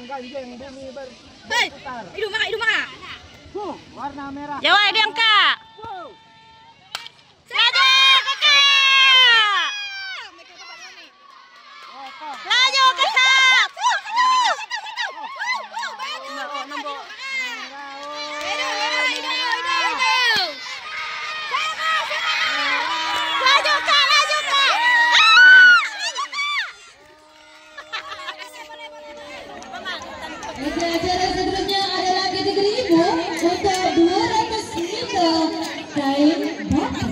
ganjeng bumi berputar. Hidup mak. Warna merah. Jawab dia Kak. Laju Kakak. Laju Kakak. Nombor. Laju Kak. Acara seterusnya adalah kategori ibu untuk 200 meter kain batik.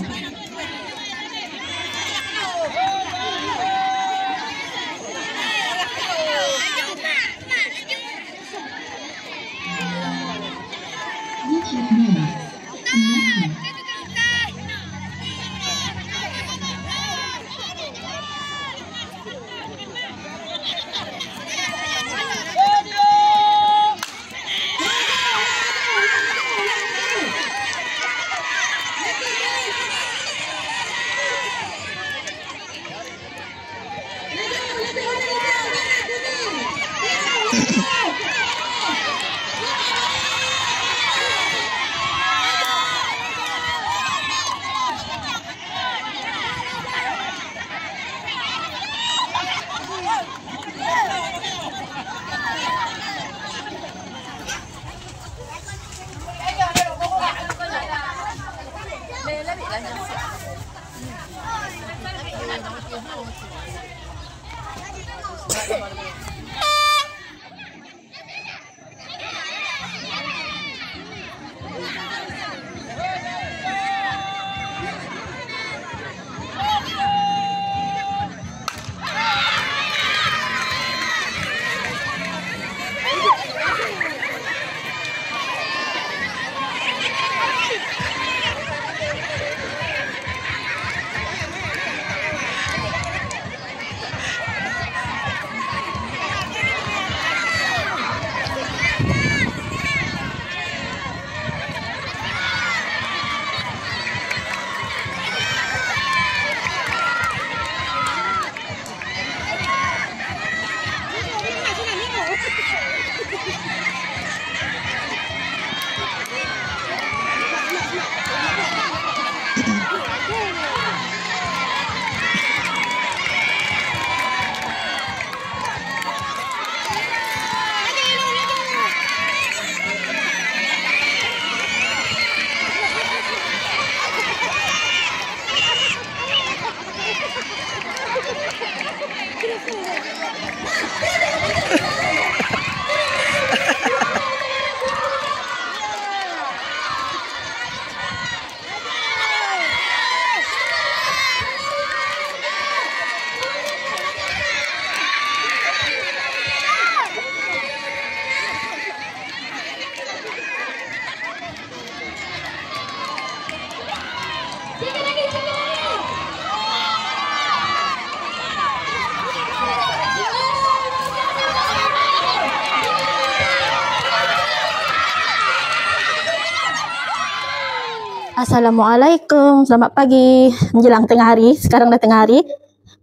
Assalamualaikum, selamat pagi menjelang tengah hari. Sekarang dah tengah hari.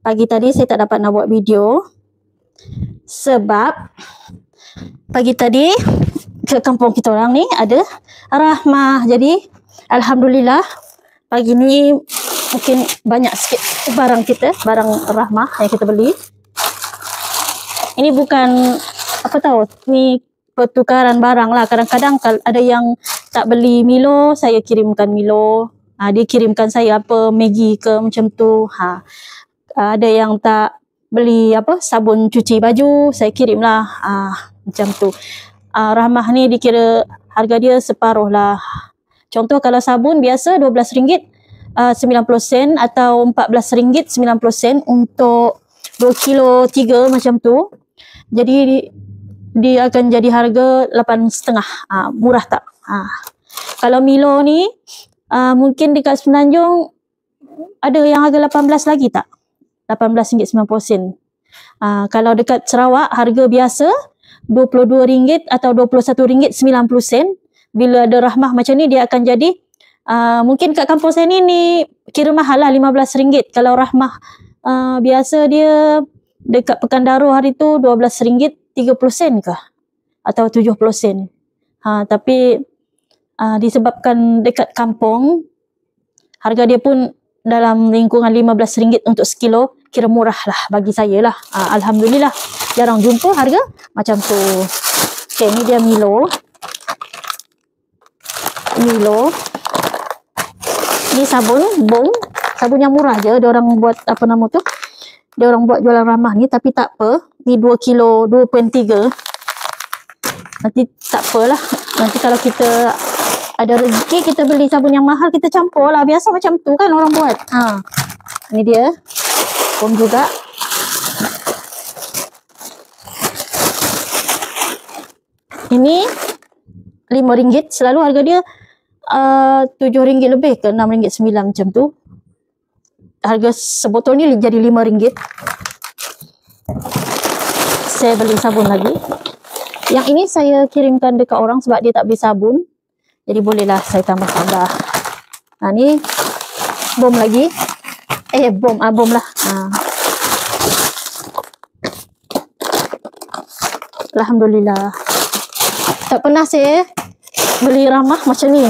Pagi tadi saya tak dapat nak buat video sebab pagi tadi ke kampung kita orang ni ada Rahmah. Jadi alhamdulillah pagi ni mungkin banyak sikit barang kita, barang Rahmah yang kita beli. Ini bukan apa tahu, ni pertukaran barang lah. Kadang-kadang kalau ada yang tak beli Milo, saya kirimkan Milo. Dia kirimkan saya apa, Maggi ke macam tu. Ada yang tak beli apa, sabun cuci baju, saya kirimlah. Macam tu. Rahmah ni dikira harga dia separuh lah. Contoh kalau sabun biasa RM12 90 atau RM14 90 untuk 2 kilo 3 macam tu. Jadi dia akan jadi harga 8,5. Murah tak? Kalau Milo ni mungkin dekat Semenanjung ada yang harga 18 lagi tak? RM18.90. Kalau dekat Sarawak harga biasa RM22 atau RM21.90. Bila ada Rahmah macam ni dia akan jadi mungkin kat kampung saya ni kira mahal lah, RM15. Kalau Rahmah biasa dia dekat Pekanbaru hari tu RM12.30 kah? atau 70 sen. Tapi disebabkan dekat kampung, harga dia pun dalam lingkungan RM15 untuk sekilo, kira murah lah bagi saya lah. Alhamdulillah, jarang jumpa harga macam tu. Okay, ni dia Milo. Ni sabun, Bom. Sabun yang murah je, dia orang buat apa nama tu? Dia orang buat jualan ramah ni, tapi tak apa. Ni 2 kilo 2.3. Nanti tak apalah. Nanti kalau kita ada rezeki, kita beli sabun yang mahal, kita campur lah. Biasa macam tu kan orang buat. Ni dia. Bom juga. Ini RM5. Selalu harga dia RM7 lebih ke RM6.9 macam tu. Harga sebotol ni jadi RM5. Saya beli sabun lagi. Yang ini saya kirimkan dekat orang sebab dia tak beli sabun. Jadi bolehlah saya tambah-tambah. Ni bom lagi. Bom lah. Alhamdulillah. Tak pernah saya beli ramah macam ni.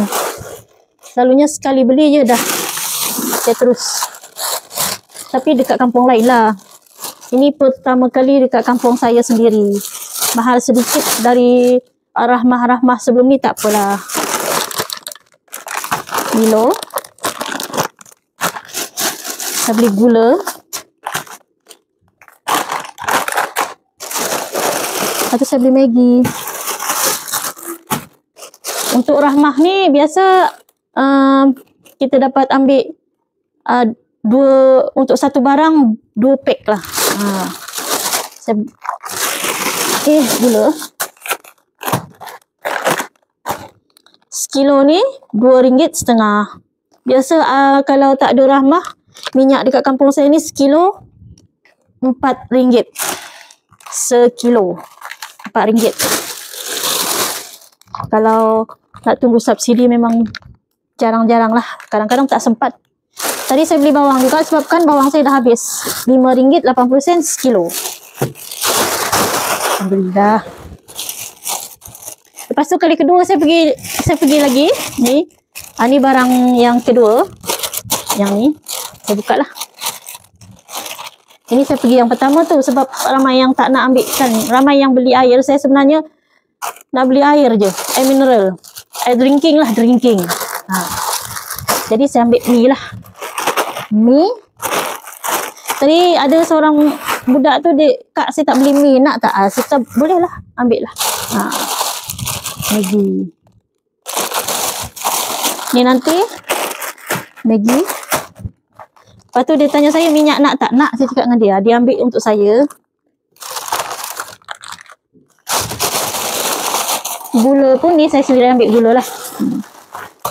Selalunya sekali beli je dah. Saya terus. Tapi dekat kampung lain lah. Ini pertama kali dekat kampung saya sendiri. Mahal sedikit dari rahmah-rahmah sebelum ni, tak apalah. Milo. Saya beli gula. Lepas tu saya beli Maggi. Untuk rahmah ni biasa kita dapat ambil untuk satu barang 2 pack lah. Gula. Sekilo ni RM2.5. Biasa kalau tak ada rahmah, minyak dekat kampung saya ni sekilo RM4. Sekilo RM4. Kalau nak tunggu subsidi memang jarang-jarang lah. Kadang-kadang tak sempat. Tadi saya beli bawang juga sebabkan bawang saya dah habis. RM5.80 sekilo. Alhamdulillah. Lepas tu kali kedua saya pergi lagi. Ni barang yang kedua. Yang ni saya buka lah. Ini saya pergi yang pertama tu sebab ramai yang tak nak ambil kan. Ramai yang beli air. Saya sebenarnya nak beli air je. Air mineral. Air drinking lah. Jadi saya ambil mi lah. Mi. Tadi ada seorang budak tu, Kak saya tak beli mi, nak tak? Saya kata boleh lah, ambil lah. Maggi. Ni nanti Maggi. Lepas tu dia tanya saya minyak nak tak? Nak, saya cakap dengan dia. Dia ambil untuk saya. Gula pun ni saya sendiri ambil gula lah.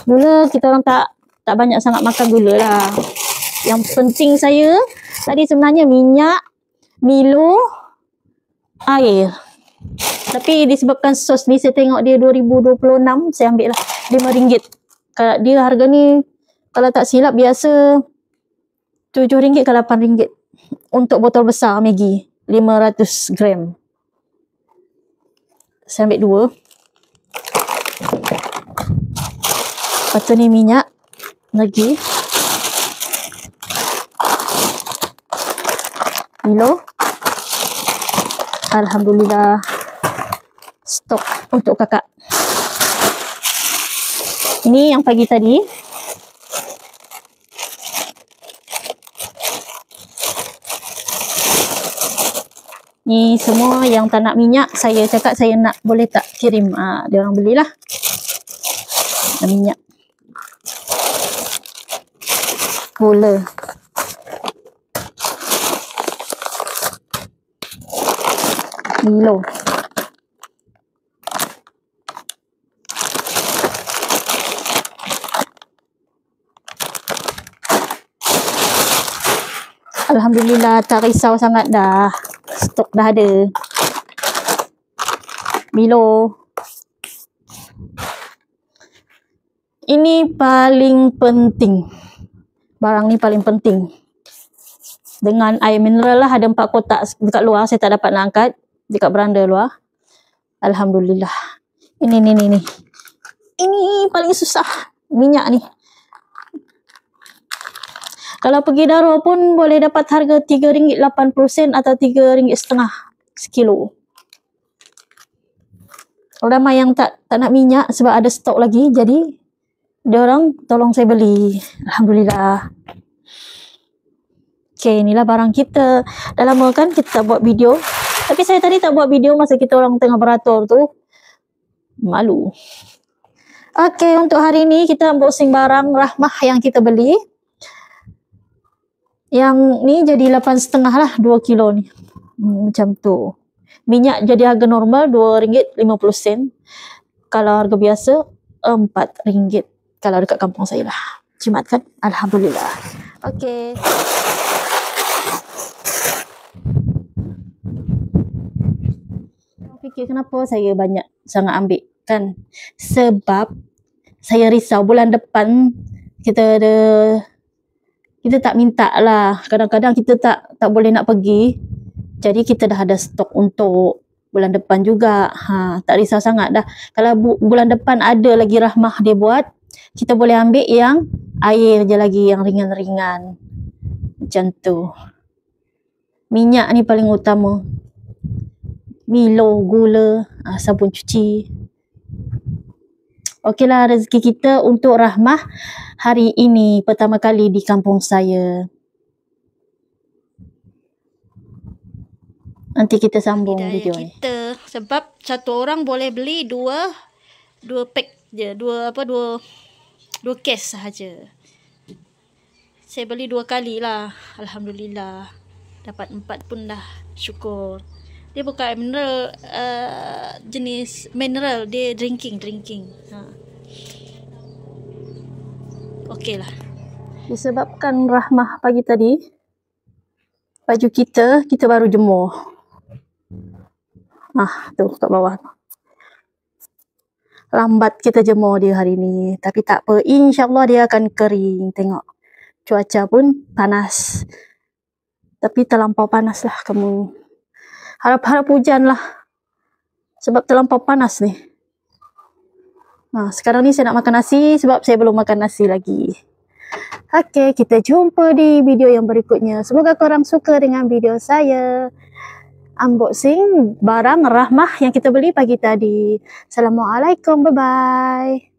Gula kita orang tak banyak sangat makan gula lah. Yang penting saya tadi sebenarnya minyak, Milo, air. Tapi disebabkan sos ni saya tengok dia 2026, saya ambil lah RM5. Kalau dia harga ni kalau tak silap biasa RM7 ke RM8 untuk botol besar Maggi 500 gram. Saya ambil 2. Lepas tu ni minyak lagi. Milo. Alhamdulillah. Stok untuk kakak. Ini yang pagi tadi. Ni semua yang tak nak minyak, saya cakap saya nak, boleh tak kirim. Dia orang belilah. Minyak. Gula. Milo. Alhamdulillah, tak risau sangat dah. Stok dah ada. Milo. Ini paling penting. Barang ni paling penting. Dengan air mineral lah, ada 4 kotak dekat luar. Saya tak dapat nak angkat. Dekat beranda luar. Alhamdulillah. Ini. Ini paling susah. Minyak ni. Kalau pergi Daro pun boleh dapat harga RM3.80 atau RM3.50 sekilo. Ramai yang tak nak minyak sebab ada stok lagi. Jadi, dia orang tolong saya beli. Alhamdulillah. Okay, inilah barang kita. Dah lama kan kita tak buat video. Tapi saya tadi tak buat video masa kita orang tengah beratur tu. Malu. Okay, untuk hari ni kita unboxing barang Rahmah yang kita beli. Yang ni jadi 8,5 lah, 2 kilo ni. Macam tu. Minyak jadi harga normal RM2.50. Kalau harga biasa RM4. Kalau dekat kampung saya lah. Jimat kan? Alhamdulillah. Okay. Fikir kenapa saya banyak sangat ambil kan? Sebab saya risau bulan depan kita tak minta lah. Kadang-kadang kita tak boleh nak pergi. Jadi kita dah ada stok untuk bulan depan juga. Tak risau sangat dah. Kalau bulan depan ada lagi Rahmah dia buat, kita boleh ambil yang air je lagi, yang ringan-ringan. Macam tu. Minyak ni paling utama. Milo, gula, sabun cuci. Okeylah, rezeki kita untuk Rahmah hari ini pertama kali di kampung saya. Nanti kita sambung video ni. Kita sebab satu orang boleh beli dua pack je, dua kes sahaja. Saya beli 2 kali lah. Alhamdulillah. Dapat 4 pun dah. Syukur. Dia bukan mineral, jenis mineral, dia drinking. Okey lah. Disebabkan Rahmah pagi tadi, baju kita baru jemur. Tu kat bawah tu. Lambat kita jemur dia hari ni. Tapi tak apa. InsyaAllah dia akan kering. Tengok. Cuaca pun panas. Tapi terlampau panas lah kamu. Harap-harap hujan lah. Sebab terlampau panas ni. Sekarang ni saya nak makan nasi sebab saya belum makan nasi lagi. Okey, kita jumpa di video yang berikutnya. Semoga korang suka dengan video saya. Unboxing barang Rahmah yang kita beli pagi tadi. Assalamualaikum, bye-bye.